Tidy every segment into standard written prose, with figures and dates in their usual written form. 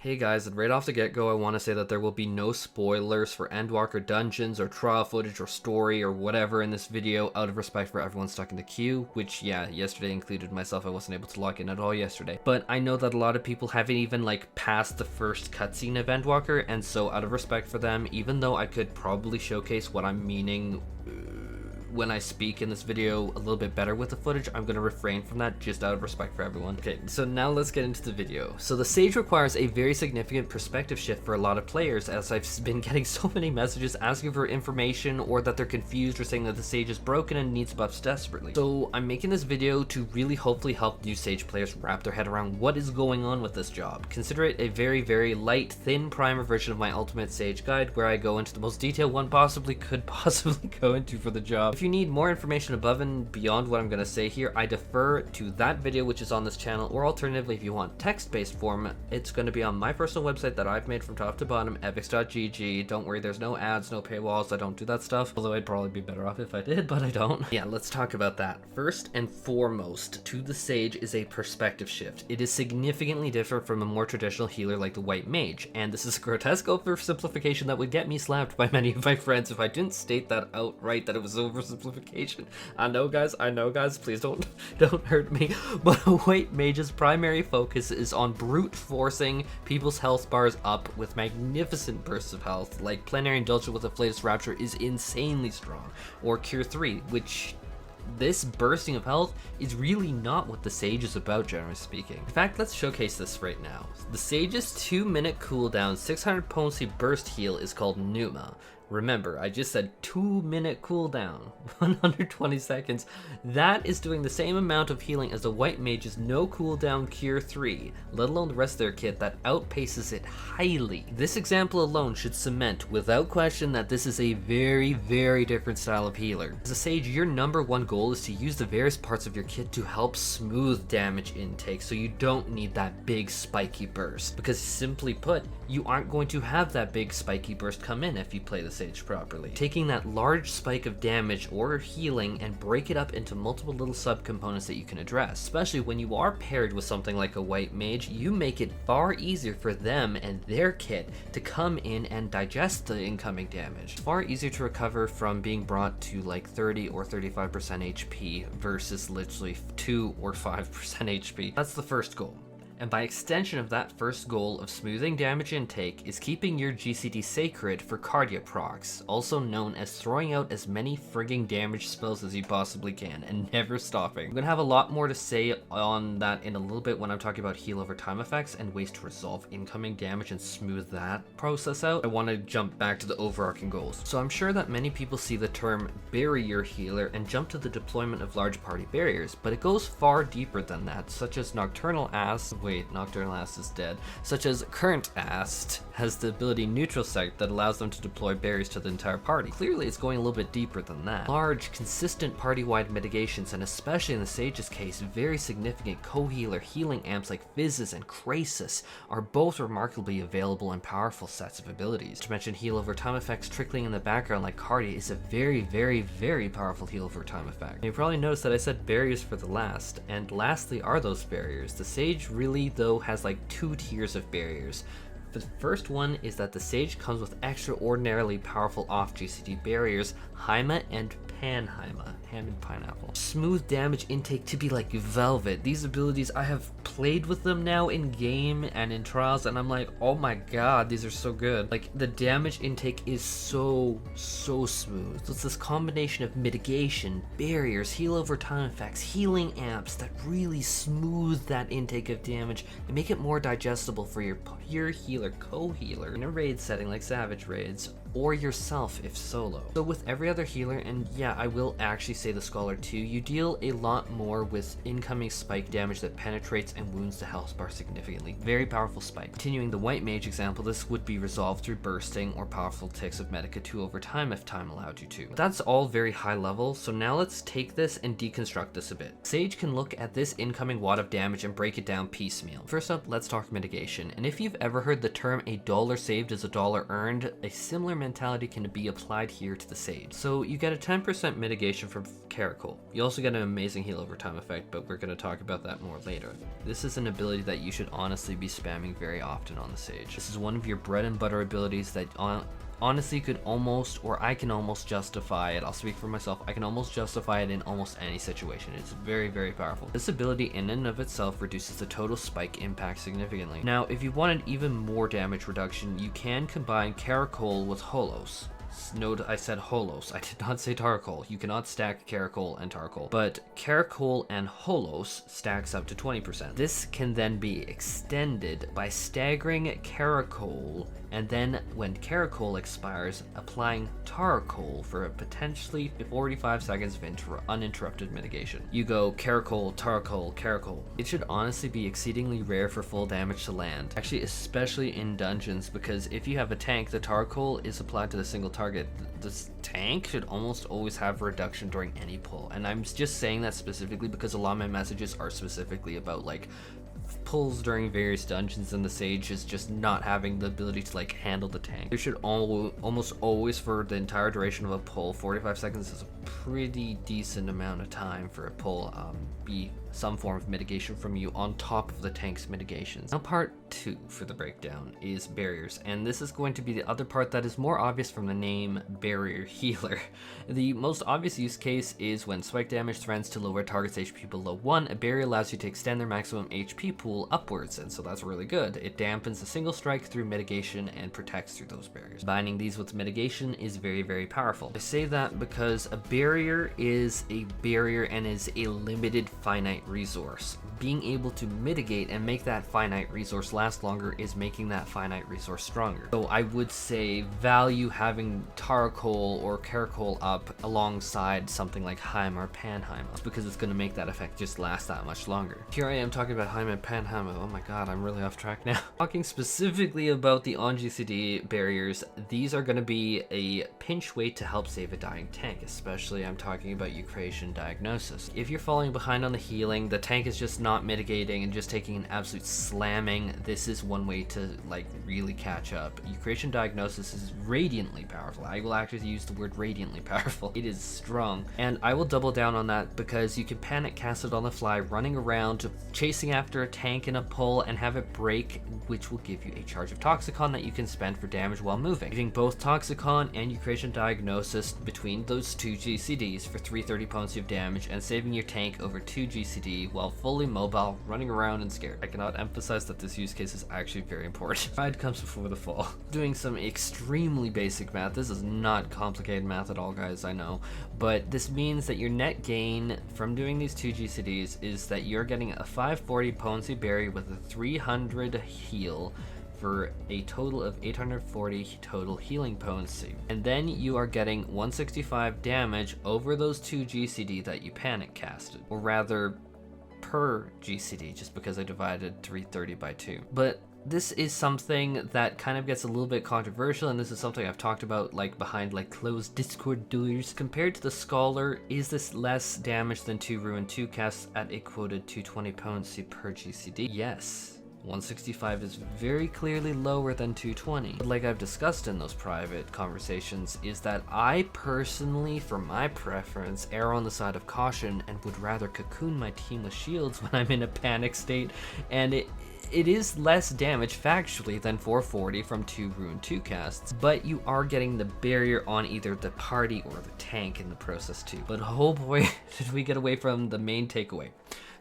Hey guys, and right off the get-go I want to say that there will be no spoilers for Endwalker dungeons or trial footage or story or whatever in this video out of respect for everyone stuck in the queue, which yeah, yesterday included myself. I wasn't able to log in at all yesterday. But I know that a lot of people haven't even passed the first cutscene of Endwalker, and so out of respect for them, even though I could probably showcase what I'm meaning when I speak in this video a little bit better with the footage, I'm going to refrain from that just out of respect for everyone. Okay, so now let's get into the video. So the Sage requires a very significant perspective shift for a lot of players, as I've been getting so many messages asking for information or that they're confused or saying that the Sage is broken and needs buffs desperately. So I'm making this video to really hopefully help new Sage players wrap their head around what is going on with this job. Consider it a very, very light, thin primer version of my Ultimate Sage Guide, where I go into the most detail one could possibly go into for the job. If you need more information above and beyond what I'm going to say here, I defer to that video which is on this channel, or alternatively if you want text-based form, it's going to be on my personal website that I've made from top to bottom, FFXIV. Don't worry, there's no ads, no paywalls, I don't do that stuff, although I'd probably be better off if I did, but I don't. Yeah, let's talk about that. First and foremost, to the Sage is a perspective shift. It is significantly different from a more traditional healer like the White Mage, and this is a grotesque oversimplification that would get me slapped by many of my friends if I didn't state that outright, that it was oversimplification. I know guys, please don't hurt me, but a White Mage's primary focus is on brute forcing people's health bars up with magnificent bursts of health, like Plenary Indulgence with Afflatus Rapture is insanely strong, or Cure 3, which this bursting of health is really not what the Sage is about, generally speaking. In fact, let's showcase this right now. The Sage's 2-minute cooldown 600 potency burst heal is called Pneuma. Remember, I just said 2-minute cooldown, 120 seconds. That is doing the same amount of healing as the White Mage's no cooldown Cure 3, let alone the rest of their kit that outpaces it highly. This example alone should cement without question that this is a very, very different style of healer. As a Sage, your number one goal is to use the various parts of your kit to help smooth damage intake, so you don't need that big spiky burst, because simply put, you aren't going to have that big spiky burst come in if you play the Sage properly. Taking that large spike of damage or healing and break it up into multiple little subcomponents that you can address. Especially when you are paired with something like a White Mage, you make it far easier for them and their kit to come in and digest the incoming damage. It's far easier to recover from being brought to 30 or 35% HP versus literally 2 or 5% HP. That's the first goal. And by extension of that first goal of smoothing damage intake is keeping your GCD sacred for cardia procs, also known as throwing out as many frigging damage spells as you possibly can and never stopping. I'm gonna have a lot more to say on that in a little bit when I'm talking about heal over time effects and ways to resolve incoming damage and smooth that process out. I want to jump back to the overarching goals. So I'm sure that many people see the term barrier healer and jump to the deployment of large party barriers, but it goes far deeper than that, such as Nocturnal Ass. Nocturnal Ast is dead. Such as Current Ast has the ability Neutral Sect that allows them to deploy barriers to the entire party. Clearly it's going a little bit deeper than that. Large, consistent party-wide mitigations, and especially in the Sage's case, very significant co-healer healing amps like Fizzes and Krasis are both remarkably available and powerful sets of abilities. To mention heal over time effects trickling in the background like Cardia is a very, very, very powerful heal over time effect. And you probably noticed that I said barriers for the last, and lastly are those barriers. The Sage really though has 2 tiers of barriers. The first one is that the Sage comes with extraordinarily powerful off GCD barriers, Haima and Panhaima, ham and pineapple. Smooth damage intake to be like velvet. These abilities, I have played with them now in game and in trials, and I'm like, oh my god, these are so good. The damage intake is so smooth. So it's this combination of mitigation, barriers, heal over time effects, healing amps that really smooth that intake of damage and make it more digestible for your healer, co-healer in a raid setting like Savage raids, or yourself if solo. So with every other healer, and yeah, I will actually say the Scholar too, you deal a lot more with incoming spike damage that penetrates and wounds the health bar significantly. Very powerful spike. Continuing the White Mage example, this would be resolved through bursting or powerful ticks of Medica 2 over time if time allowed you to. But that's all very high level, so now let's take this and deconstruct this a bit. Sage can look at this incoming wad of damage and break it down piecemeal. First up, let's talk mitigation, and if you've ever heard the term a dollar saved is a dollar earned, a similar mentality can be applied here to the Sage. So you get a 10% mitigation from Caracol. You also get an amazing heal over time effect, but we're going to talk about that more later. This is an ability that you should honestly be spamming very often on the Sage. This is one of your bread and butter abilities that honestly could almost, or I can almost justify it. I'll speak for myself. I can almost justify it in almost any situation. It's very, very powerful. This ability in and of itself reduces the total spike impact significantly. Now, if you wanted even more damage reduction, you can combine Caracol with Holos. Note I said Holos, I did not say Tarkol. You cannot stack Caracol and Tarkol, but Caracol and Holos stacks up to 20%. This can then be extended by staggering Caracol, and then when Caracol expires, applying Tarkol for a potentially 45 seconds of uninterrupted mitigation. You go Caracol, Tarkol, Caracol. It should honestly be exceedingly rare for full damage to land, actually especially in dungeons, because if you have a tank, the Tarkol is applied to the single target. This tank should almost always have a reduction during any pull, and I'm just saying that specifically because a lot of my messages are specifically about like pulls during various dungeons, and the Sage is just not having the ability to like handle the tank. There should almost always, for the entire duration of a pull, 45 seconds is a pretty decent amount of time for a pull, be some form of mitigation from you on top of the tank's mitigations. Now part 2 for the breakdown is barriers, and this is going to be the other part that is more obvious from the name barrier healer. The most obvious use case is when spike damage threatens to lower target's HP below 1, a barrier allows you to extend their maximum HP pool upwards, and so that's really good. It dampens a single strike through mitigation and protects through those barriers. Combining these with mitigation is very, very powerful. I say that because a barrier is a barrier and is a limited finite resource. Being able to mitigate and make that finite resource last longer is making that finite resource stronger. So I would say value having Tarkol or Caracol up alongside something like Heim or Panheim. It's because it's going to make that effect just last that much longer. Here I am talking about Heim and Panheim. Oh my god, I'm really off track now. Talking specifically about the on GCD barriers, these are going to be a pinch weight to help save a dying tank, especially I'm talking about Eucration Diagnosis. If you're falling behind on the healing, the tank is just not mitigating and just taking an absolute slamming, this is one way to like really catch up. Eucration Diagnosis is radiantly powerful. I will actually use the word radiantly powerful. It is strong, and I will double down on that because you can panic cast it on the fly, running around chasing after a tank in a pull and have it break, which will give you a charge of Toxicon that you can spend for damage while moving. Giving both Toxicon and Eucration Diagnosis between those two GCDs for 330 potency of damage, and saving your tank over 2 GCD while fully mobile, running around and scared. I cannot emphasize that this use case is actually very important. Pride comes before the fall. Doing some extremely basic math. This is not complicated math at all, guys, I know. But this means that your net gain from doing these 2 GCDs is that you're getting a 540 potency barrier with a 300 heal for a total of 840 total healing potency. And then you are getting 165 damage over those 2 GCD that you panic casted. Or rather, per GCD, just because I divided 330 by 2. But this is something that kind of gets a little bit controversial, and this is something I've talked about like behind like closed Discord doors. Compared to the Scholar, is this less damage than 2 Ruin 2 casts at a quoted 220 potency per GCD? Yes. 165 is very clearly lower than 220. But like I've discussed in those private conversations, is that I personally, for my preference, err on the side of caution and would rather cocoon my team with shields when I'm in a panic state, and it is less damage factually than 440 from 2 Ruin 2 casts, but you are getting the barrier on either the party or the tank in the process too. But oh boy, did we get away from the main takeaway.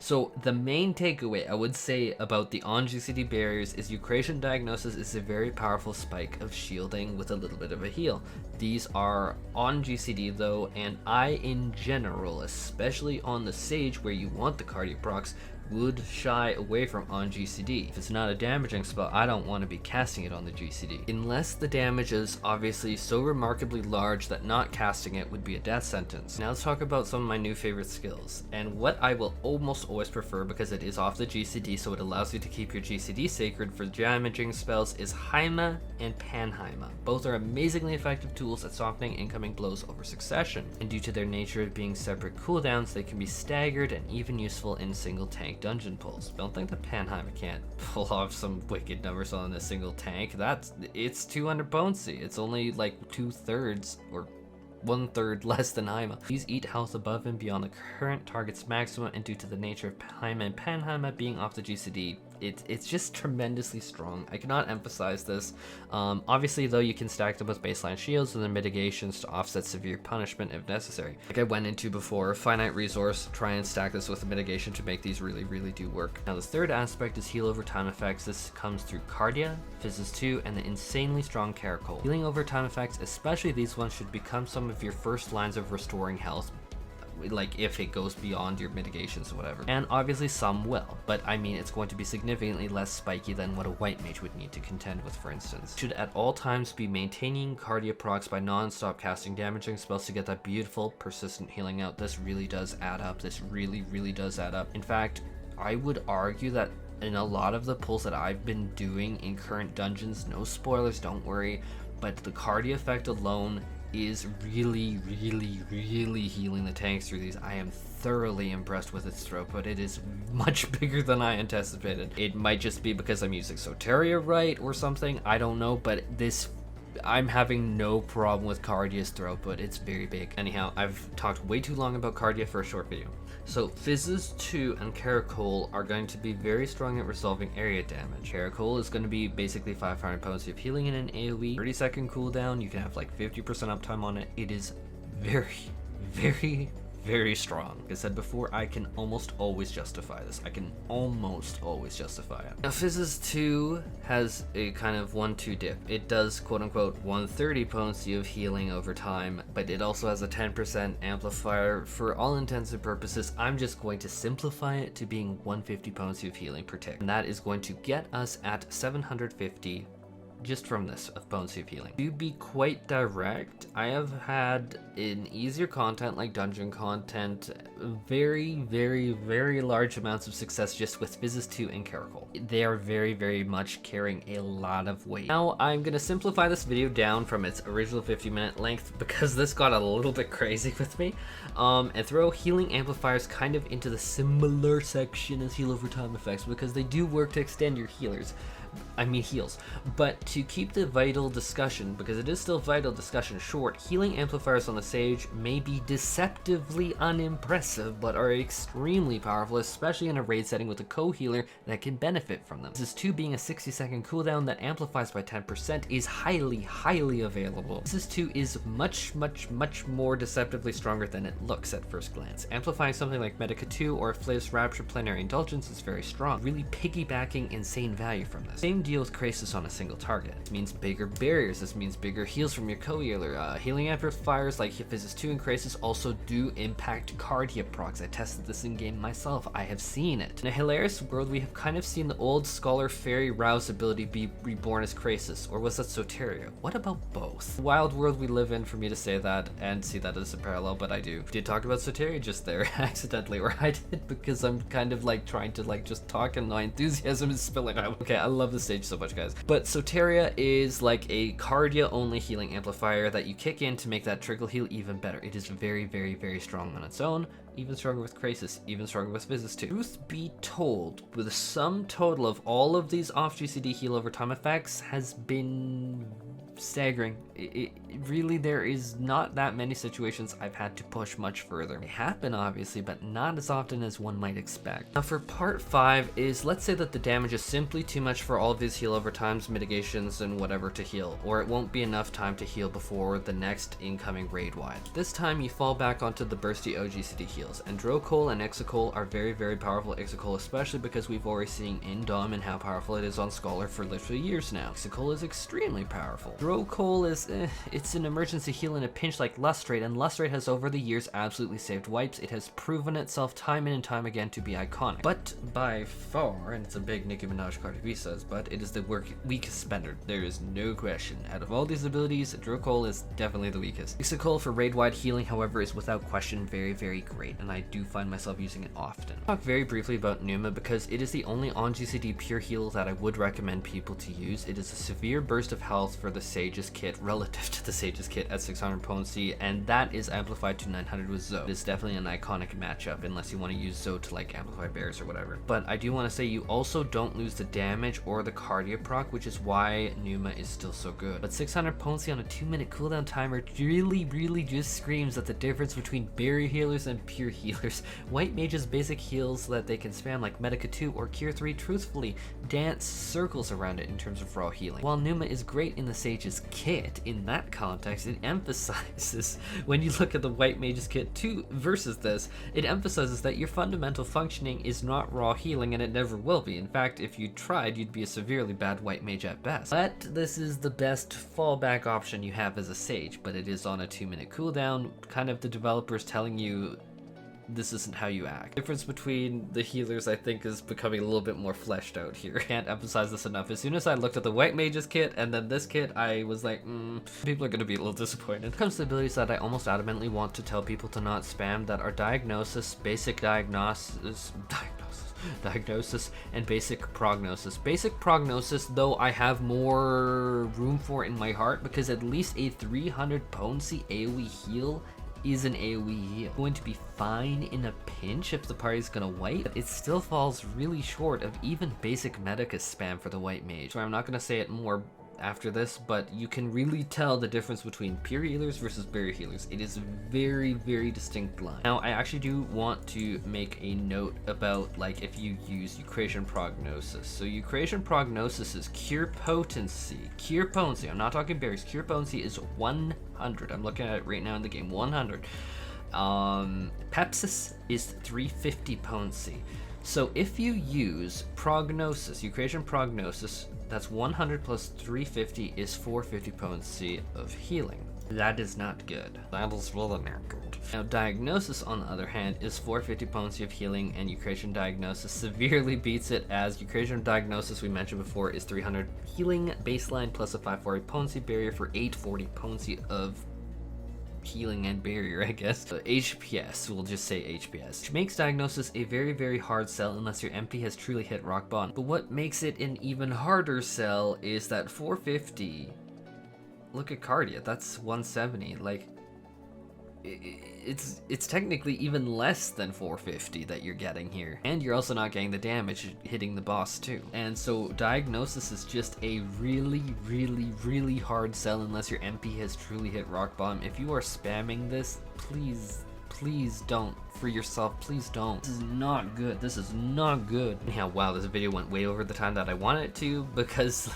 So the main takeaway I would say about the on GCD barriers is Eucration Diagnosis is a very powerful spike of shielding with a little bit of a heal. These are on GCD though, and I in general, especially on the Sage where you want the cardio procs, would shy away from on GCD. If it's not a damaging spell, I don't want to be casting it on the GCD. Unless the damage is obviously so remarkably large that not casting it would be a death sentence. Now let's talk about some of my new favorite skills, and what I will almost always prefer because it is off the GCD, so it allows you to keep your GCD sacred for damaging spells, is Heima and Panheima. Both are amazingly effective tools at softening incoming blows over succession, and due to their nature of being separate cooldowns, they can be staggered and even useful in single tank big dungeon pulls. Don't think that Pneuma can't pull off some wicked numbers on a single tank. It's 200 potency. It's only like 2/3 or 1/3 less than Pneuma. These eat health above and beyond the current target's maximum, and due to the nature of Pneuma and Pneuma being off the GCD, it's just tremendously strong. I cannot emphasize this. Obviously though, you can stack them with baseline shields and then mitigations to offset severe punishment if necessary. Like I went into before, finite resource, try and stack this with a mitigation to make these really do work. Now the third aspect is heal over time effects. This comes through Cardia, Physis 2, and the insanely strong Caracol. Healing over time effects, especially these ones, should become some of your first lines of restoring health, like if it goes beyond your mitigations or whatever. And obviously some will, but I mean it's going to be significantly less spiky than what a white mage would need to contend with, for instance. Should at all times be maintaining Cardia procs by non-stop casting damaging spells to get that beautiful persistent healing out. This really does add up. This really does add up. In fact, I would argue that in a lot of the pulls that I've been doing in current dungeons, no spoilers, don't worry, but the Cardia effect alone is really healing the tanks through these. I am thoroughly impressed with its throughput. It is much bigger than I anticipated. It might just be because I'm using Soteria right or something, I don't know, but I'm having no problem with Cardia's throughput. It's very big. Anyhow, I've talked way too long about Cardia for a short video. So Physis 2 and Caracol are going to be very strong at resolving area damage. Caracol is going to be basically 500 potency of healing in an AoE, 30-second cooldown. You can have like 50% uptime on it. It is very strong. Like I said before, I can almost always justify this. I can almost always justify it. Now Physis 2 has a kind of 1-2 dip. It does quote-unquote 130 potency of healing over time, but it also has a 10% amplifier. For all intents and purposes, I'm just going to simplify it to being 150 potency of healing per tick, and that is going to get us at 750 just from this of potency of healing. To be quite direct, I have had in easier content like dungeon content very large amounts of success just with Physis 2 and Caracol. They are very much carrying a lot of weight. Now I'm gonna simplify this video down from its original 50-minute length because this got a little bit crazy with me, and throw healing amplifiers kind of into the similar section as heal over time effects because they do work to extend your heals. But to keep the vital discussion, because it is still vital discussion, short, healing amplifiers on the Sage may be deceptively unimpressive, but are extremely powerful, especially in a raid setting with a co-healer that can benefit from them. Physis 2 being a 60-second cooldown that amplifies by 10% is highly available. Physis 2 is much more deceptively stronger than it looks at first glance. Amplifying something like Mitigation 2 or Flave's Rapture Plenary Indulgence is very strong, really piggybacking insane value from this. Same deal with Krasis on a single target. This means bigger barriers, this means bigger heals from your co-healer. Healing amplifiers like Physis 2 and Krasis also do impact Cardia procs. I tested this in game myself, I have seen it. In a hilarious world, we have kind of seen the old Scholar Fairy Rouse ability be reborn as Krasis, or was that Soteria? What about both? The wild world we live in for me to say that and see that as a parallel, but I did talk about Soteria just there accidentally, or I did because I'm kind of like trying to like just talk and my enthusiasm is spilling out. Okay, I love the stage so much, guys. But Soteria is like a Cardia only healing amplifier that you kick in to make that Trickle heal even better. It is very strong on its own, even stronger with Krasis, even stronger with Physis 2. Truth be told, with the sum total of all of these off GCD heal over time effects has been staggering. It really, there is not that many situations I've had to push much further. They happen obviously, but not as often as one might expect. Now for part 5 is, let's say that the damage is simply too much for all of these heal over times, mitigations, and whatever to heal, or it won't be enough time to heal before the next incoming raid wide. This time you fall back onto the bursty OGCD heals, and Drocol and Exocol are very powerful. Exocol especially because we've already seen in Dom and how powerful it is on Scholar for literally years now. Exocol is extremely powerful. Drocol is, it's an emergency heal in a pinch like Lustrate, and Lustrate has over the years absolutely saved wipes. It has proven itself time and time again to be iconic. But by far, and it's a big Nicki Minaj card if he says, but it is the weakest spender. There is no question. Out of all these abilities, Drocol is definitely the weakest. Exocol for raid-wide healing, however, is without question very great, and I do find myself using it often. I'll talk very briefly about Pneuma because it is the only on GCD pure heal that I would recommend people to use. It is a severe burst of health for the Sage's kit relative to the Sage's kit at 600 potency, and that is amplified to 900 with Zoe. It's definitely an iconic matchup unless you want to use Zoe to like amplify Barriers or whatever. But I do want to say you also don't lose the damage or the cardio proc, which is why Pneuma is still so good. But 600 potency on a 2-minute cooldown timer really just screams at the difference between barrier healers and pure healers. White mages basic heals that they can spam like Medica 2 or Cure 3 truthfully dance circles around it in terms of raw healing. While Pneuma is great in the Sage's kit, in that context it emphasizes, when you look at the White Mage's kit 2 versus this, it emphasizes that your fundamental functioning is not raw healing, and it never will be. In fact, if you tried, you'd be a severely bad White Mage at best. But this is the best fallback option you have as a Sage, but it is on a 2-minute cooldown, kind of the developers telling you this isn't how you act. The difference between the healers, I think, is becoming a little bit more fleshed out here. Can't emphasize this enough. As soon as I looked at the White Mage's kit and then this kit, I was like, people are gonna be a little disappointed. When it comes to abilities that I almost adamantly want to tell people to not spam, that are Diagnosis, Basic Diagnosis, and Basic Prognosis. Basic Prognosis, though, I have more room for in my heart, because at least a 300 potency AoE heal is an AoE heal. Going to be fine in a pinch if the party's gonna wipe, but it still falls really short of even basic Medica spam for the White Mage. So I'm not gonna say it more after this, but you can really tell the difference between pure healers versus barrier healers. It is a very distinct line. Now, I actually do want to make a note about like if you use Eucration Prognosis. So Eucration Prognosis is cure potency. I'm not talking barriers. Cure potency is 100. I'm looking at it right now in the game. 100. Pepsis is 350 potency. So if you use Prognosis, Eucration Prognosis, that's 100 plus 350 is 450 potency of healing. That is not good. That is really not good. Now, Diagnosis, on the other hand, is 450 potency of healing, and Eucration Diagnosis severely beats it, as Eucration Diagnosis, we mentioned before, is 300 healing baseline plus a 540 potency barrier for 840 potency of healing and barrier, I guess. HPS, we'll just say HPS, which makes Diagnosis a very hard sell unless your MP has truly hit rock bottom. But what makes it an even harder sell is that 450, look at Cardia, that's 170, like it's technically even less than 450 that you're getting here, and you're also not getting the damage hitting the boss too. And so Diagnosis is just a really hard sell unless your MP has truly hit rock bottom. If you are spamming this, please don't. For yourself, please don't. This is not good. This is not good. Anyhow, wow, this video went way over the time that I wanted it to, because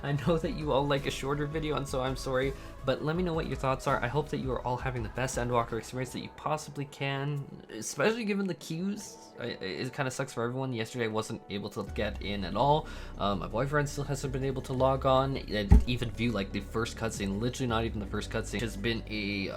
I know that you all like a shorter video, and so I'm sorry, but let me know what your thoughts are. I hope that you are all having the best Endwalker experience that you possibly can, especially given the queues. It kind of sucks for everyone. Yesterday I wasn't able to get in at all. My boyfriend still hasn't been able to log on and even view like the first cutscene. Literally not even the first cutscene. Has been a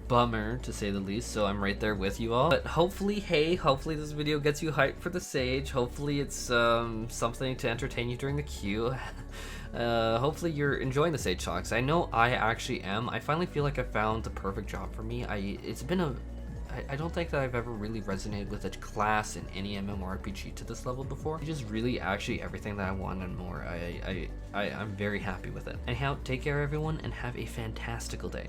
bummer, to say the least, so I'm right there with you all. But hopefully this video gets you hyped for the Sage. Hopefully it's something to entertain you during the queue. Hopefully you're enjoying the Sage talks. I know I actually am. I finally feel like I found the perfect job for me. I don't think that I've ever really resonated with a class in any MMORPG to this level before. It's just really actually everything that I want and more. I'm very happy with it. Anyhow, take care everyone and have a fantastical day.